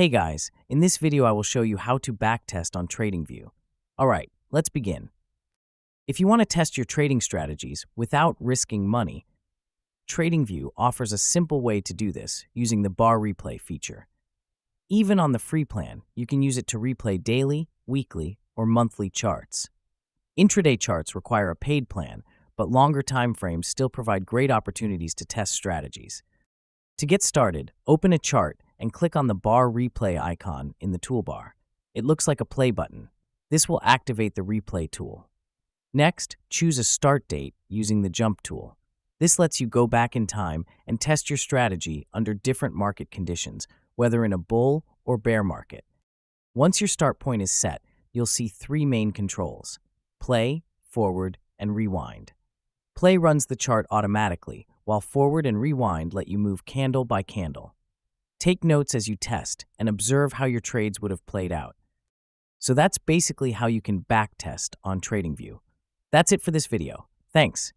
Hey guys, in this video I will show you how to backtest on TradingView. Alright, let's begin. If you want to test your trading strategies without risking money, TradingView offers a simple way to do this using the bar replay feature. Even on the free plan, you can use it to replay daily, weekly, or monthly charts. Intraday charts require a paid plan, but longer time frames still provide great opportunities to test strategies. To get started, open a chart and click on the bar replay icon in the toolbar. It looks like a play button. This will activate the replay tool. Next, choose a start date using the jump tool. This lets you go back in time and test your strategy under different market conditions, whether in a bull or bear market. Once your start point is set, you'll see three main controls: play, forward, and rewind. Play runs the chart automatically, while forward and rewind let you move candle by candle. Take notes as you test and observe how your trades would have played out. So that's basically how you can backtest on TradingView. That's it for this video. Thanks.